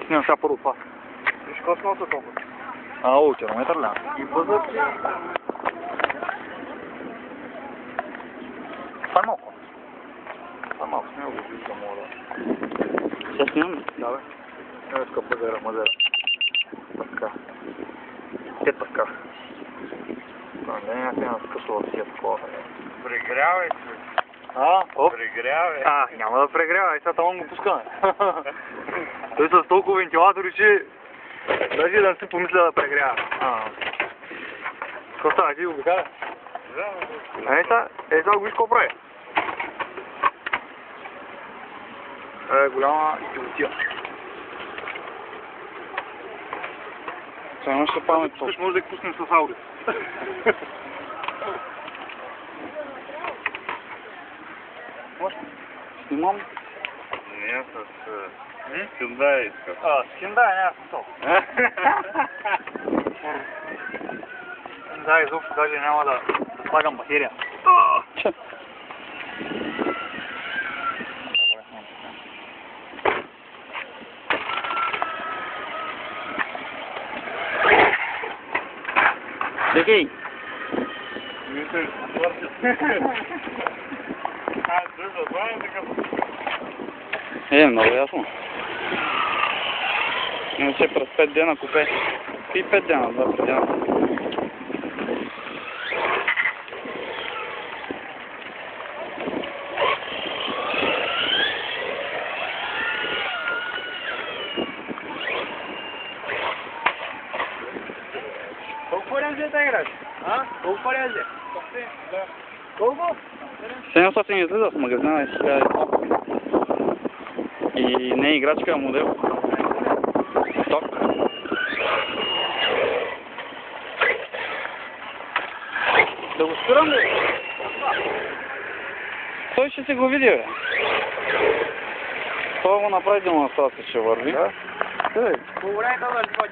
Снимам сега първо това. Виж космоса толкова. Ало, километър ли? И бъзът. Това е малко. Това е малко, сме го виждам, мога да. Сега снимам? Да, бе. Не иска мазера. Така. Те така. Не, няма скъсва да си е такова. Прегрявай се. Прегрявай. Няма да прегрява, сега там го пускаме. Той с толкова вентилатори, че даже да не си помисля да прегрява. Какво става, ти го обикаля? Да. Сега го виж какво прави. Голяма идиотия. Сега имаш ли памет? Може да ги пуснем с аудио. Снимам? Не, с Hyundai искам. С Hyundai няма смисъл. Да, изобщо даже няма да слагам батерия. Чекай! Много ясно. Иначе през 5 дена купе. И 5 дена, 2 дена. Колко пари да играш? Колко пари да? Колко? 700 излиза в магазина и сега и не е играчка, а модел. Ток. Да го спирам ли? Той ще си го види, бе. Това го направи демонстрация, ще върви. Да. Добре, да върви.